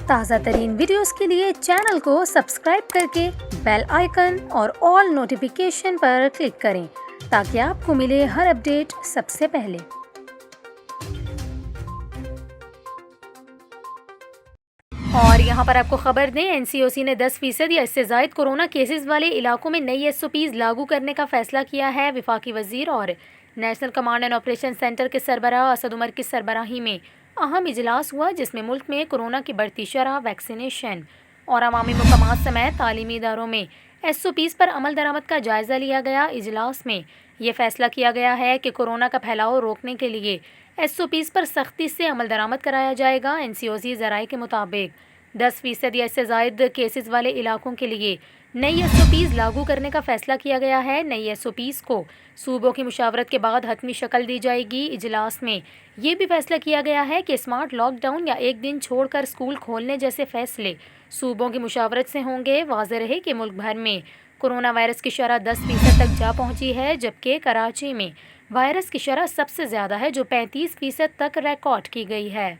ताज़ा तरीन वीडियोस के लिए चैनल को सब्सक्राइब करके बेल आइकन और ऑल नोटिफिकेशन पर क्लिक करें ताकि आपको मिले हर अपडेट सबसे पहले। और यहाँ पर आपको खबर दें, एनसीओसी ने 10% या इससे ज़ायद कोरोना केसेस वाले इलाकों में नई एसओपीज़ लागू करने का फैसला किया है। वफाकी वज़ीर और national command and operation centre के सरबराह असद उमर की सरबराही में अहम इजलास हुआ, जिसमें मुल्क में कोरोना की बढ़ती शरह, वैक्सीनेशन और अवामी मकामात समेत तालीमी इदारों में एसओपीज़ पर अमल दरामद का जायज़ा लिया गया। इजलास में ये फैसला किया गया है कि कोरोना का फैलाव रोकने के लिए एसओपीज़ पर सख्ती से अमल दरामद कराया जाएगा। एनसीओसी ज़राए के मुताबिक 10% या इससे ज़ायद केसेस वाले इलाकों के लिए नई एसओपीज़ लागू करने का फैसला किया गया है। नई एसओपीज़ को सूबों की मुशावरत के बाद हतमी शक्ल दी जाएगी। इजलास में ये भी फैसला किया गया है कि स्मार्ट लॉकडाउन या एक दिन छोड़कर स्कूल खोलने जैसे फैसले सूबों की मुशावरत से होंगे। वाज़ेह रहे कि मुल्क भर में कोरोना वायरस की शरह 10% तक जा पहुंची है, जबकि कराची में वायरस की शरह सबसे ज़्यादा है जो 35% तक रिकॉर्ड की गई है।